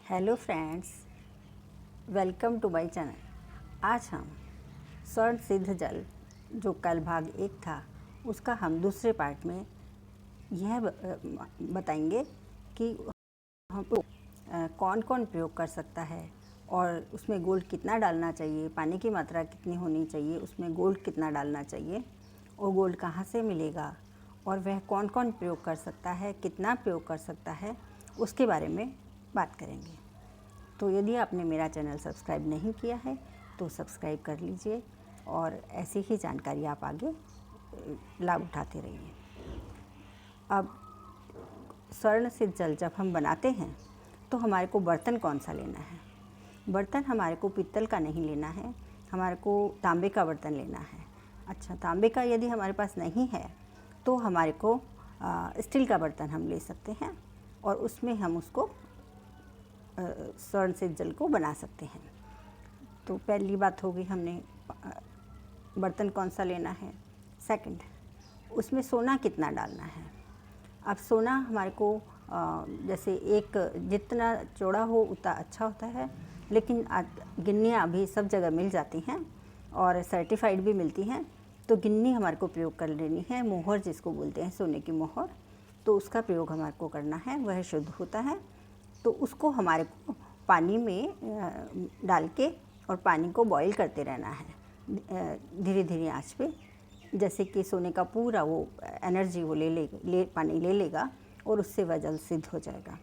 Hello friends, welcome to my channel. आज हम स्वर्ण सिद्ध जल जो कल भाग 1 था उसका हम दूसरे पार्ट में यह बताएंगे कि हम कौन कौन प्रयोग कर सकता है और उसमें गोल्ड कितना डालना चाहिए, पानी की मात्रा कितनी होनी चाहिए, उसमें गोल्ड कितना डालना चाहिए और गोल्ड कहाँ से मिलेगा और वह कौन कौन प्रयोग कर सकता है, कितना प्रयोग कर सकता है, उसके बारे में बात करेंगे। तो यदि आपने मेरा चैनल सब्सक्राइब नहीं किया है तो सब्सक्राइब कर लीजिए और ऐसी ही जानकारी आप आगे लाभ उठाते रहिए। अब स्वर्ण सिद्ध जल जब हम बनाते हैं तो हमारे को बर्तन कौन सा लेना है। बर्तन हमारे को पीतल का नहीं लेना है, हमारे को तांबे का बर्तन लेना है। अच्छा, तांबे का यदि हमारे पास नहीं है तो हमारे को स्टील का बर्तन हम ले सकते हैं और उसमें हम उसको स्वर्ण सिद्ध जल को बना सकते हैं। तो पहली बात होगी हमने बर्तन कौन सा लेना है। सेकंड, उसमें सोना कितना डालना है। अब सोना हमारे को जैसे एक जितना चौड़ा हो उतना अच्छा होता है, लेकिन गिन्नियाँ अभी सब जगह मिल जाती हैं और सर्टिफाइड भी मिलती हैं, तो गिन्नी हमारे को प्रयोग कर लेनी है। मोहर जिसको बोलते हैं, सोने की मोहर, तो उसका प्रयोग हमारे को करना है, वह शुद्ध होता है। तो उसको हमारे को पानी में डाल के और पानी को बॉईल करते रहना है धीरे धीरे आंच पे, जैसे कि सोने का पूरा वो एनर्जी वो पानी ले लेगा और उससे वह जल सिद्ध हो जाएगा।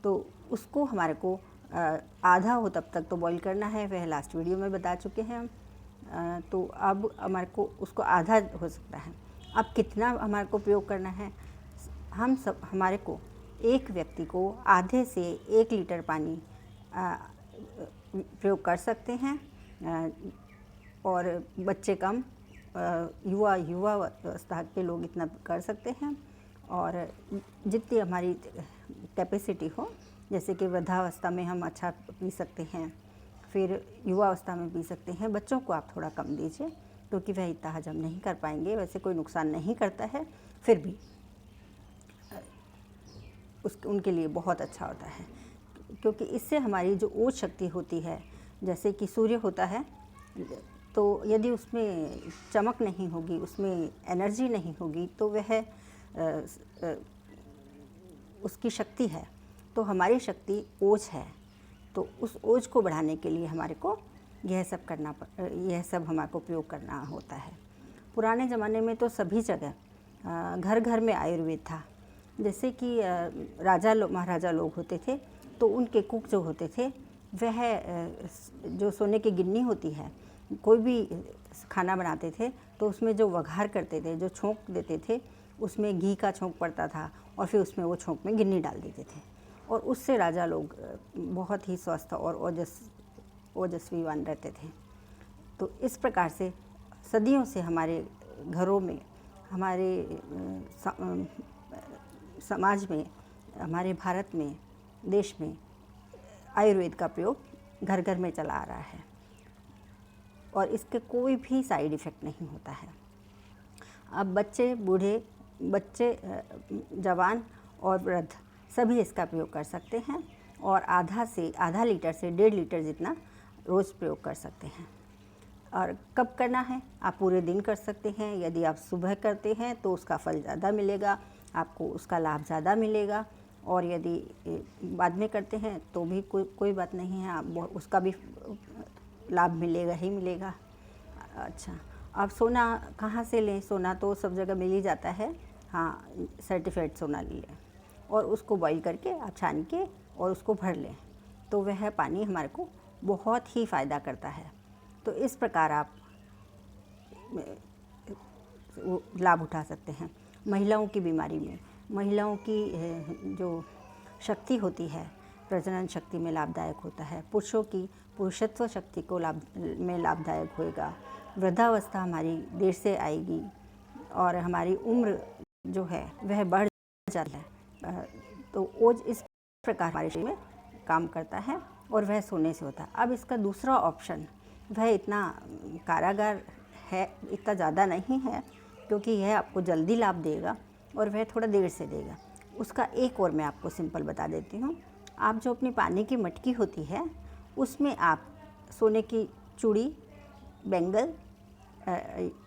तो उसको हमारे को आधा हो तब तक तो बॉईल करना है, वह लास्ट वीडियो में बता चुके हैं हम। तो अब हमारे को उसको आधा हो सकता है। अब कितना हमारे को प्रयोग करना है, हमारे को एक व्यक्ति को आधे से 1 लीटर पानी प्रयोग कर सकते हैं और बच्चे कम, युवा अवस्था के लोग इतना कर सकते हैं। और जितनी हमारी कैपेसिटी हो, जैसे कि वृद्धावस्था में हम अच्छा पी सकते हैं, फिर युवा अवस्था में पी सकते हैं। बच्चों को आप थोड़ा कम दीजिए क्योंकि वह इतना हजम नहीं कर पाएंगे। वैसे कोई नुकसान नहीं करता है, फिर भी उनके लिए बहुत अच्छा होता है, क्योंकि इससे हमारी जो ओज शक्ति होती है, जैसे कि सूर्य होता है, तो यदि उसमें चमक नहीं होगी, उसमें एनर्जी नहीं होगी, तो वह उसकी शक्ति है। तो हमारी शक्ति ओज है, तो उस ओज को बढ़ाने के लिए हमारे को यह सब हमारे को प्रयोग करना होता है। पुराने ज़माने में तो सभी जगह घर घर में आयुर्वेद था। जैसे कि महाराजा लोग होते थे, तो उनके कुक जो होते थे, वह जो सोने की गिन्नी होती है, कोई भी खाना बनाते थे तो उसमें जो वघार करते थे, जो छोंक देते थे, उसमें घी का छोंक पड़ता था और फिर उसमें वो छोंक में गिन्नी डाल देते थे और उससे राजा लोग बहुत ही स्वस्थ और ओजस्वीवान रहते थे। तो इस प्रकार से सदियों से हमारे घरों में, हमारे समाज में, हमारे भारत में, देश में आयुर्वेद का प्रयोग घर घर में चला आ रहा है और इसके कोई भी साइड इफ़ेक्ट नहीं होता है। अब बच्चे, बूढ़े, जवान और वृद्ध सभी इसका प्रयोग कर सकते हैं और आधा लीटर से 1.5 लीटर जितना रोज़ प्रयोग कर सकते हैं। और कब करना है, आप पूरे दिन कर सकते हैं। यदि आप सुबह करते हैं तो उसका फल ज़्यादा मिलेगा, आपको उसका लाभ ज़्यादा मिलेगा, और यदि बाद में करते हैं तो भी कोई बात नहीं है, आप उसका भी लाभ मिलेगा ही मिलेगा। अच्छा, अब सोना कहाँ से लें? सोना तो सब जगह मिल ही जाता है। हाँ, सर्टिफाइड सोना लें और उसको बॉईल करके आप छान के और उसको भर लें, तो वह पानी हमारे को बहुत ही फ़ायदा करता है। तो इस प्रकार आप लाभ उठा सकते हैं। महिलाओं की बीमारी में, महिलाओं की जो शक्ति होती है, प्रजनन शक्ति में लाभदायक होता है। पुरुषों की पुरुषत्व शक्ति को लाभदायक होएगा। वृद्धावस्था हमारी देर से आएगी और हमारी उम्र जो है वह बढ़ जाती है। तो ओज इस प्रकार हमारे शरीर में काम करता है और वह सोने से होता है। अब इसका दूसरा ऑप्शन, वह इतना कारागार है, इतना ज़्यादा नहीं है, क्योंकि यह आपको जल्दी लाभ देगा और वह थोड़ा देर से देगा। उसका एक और मैं आपको सिंपल बता देती हूँ। आप जो अपनी पानी की मटकी होती है उसमें आप सोने की चूड़ी, बैंगल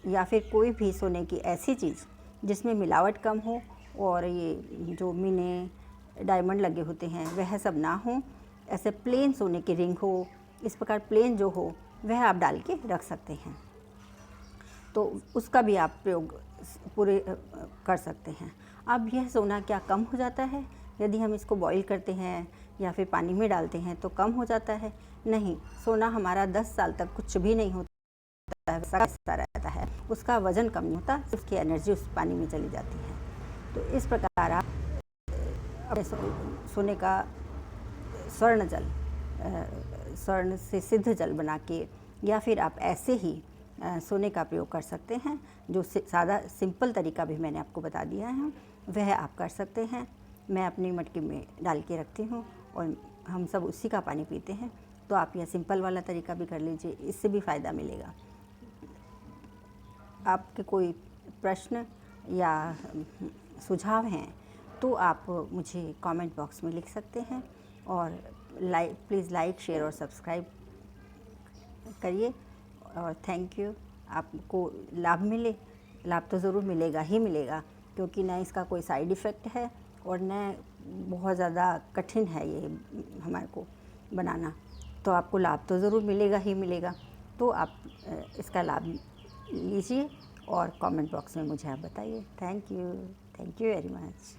या फिर कोई भी सोने की ऐसी चीज़ जिसमें मिलावट कम हो और ये जो मीने डायमंड लगे होते हैं वह सब ना हो, ऐसे प्लेन सोने की रिंग हो, इस प्रकार प्लेन जो हो वह आप डाल के रख सकते हैं। तो उसका भी आप प्रयोग पूरे कर सकते हैं। अब यह सोना क्या कम हो जाता है यदि हम इसको बॉईल करते हैं या फिर पानी में डालते हैं तो कम हो जाता है? नहीं, सोना हमारा 10 साल तक कुछ भी नहीं होता है, वैसा रहता है, उसका वज़न कम नहीं होता, सिर्फ उसकी एनर्जी उस पानी में चली जाती है। तो इस प्रकार आप अपने सोने का स्वर्ण जल, स्वर्ण से सिद्ध जल बना के या फिर आप ऐसे ही सोने का प्रयोग कर सकते हैं। जो सादा सिंपल तरीका भी मैंने आपको बता दिया है वह आप कर सकते हैं। मैं अपनी मटकी में डाल के रखती हूँ और हम सब उसी का पानी पीते हैं। तो आप यह सिंपल वाला तरीका भी कर लीजिए, इससे भी फ़ायदा मिलेगा। आपके कोई प्रश्न या सुझाव हैं तो आप मुझे कमेंट बॉक्स में लिख सकते हैं और प्लीज़ लाइक, शेयर और सब्सक्राइब करिए। और थैंक यू। आपको लाभ मिले, लाभ तो ज़रूर मिलेगा ही मिलेगा, क्योंकि न इसका कोई साइड इफ़ेक्ट है और न बहुत ज़्यादा कठिन है ये हमारे को बनाना। तो आपको लाभ तो ज़रूर मिलेगा ही मिलेगा। तो आप इसका लाभ लीजिए और कमेंट बॉक्स में मुझे आप बताइए। Thank you very much.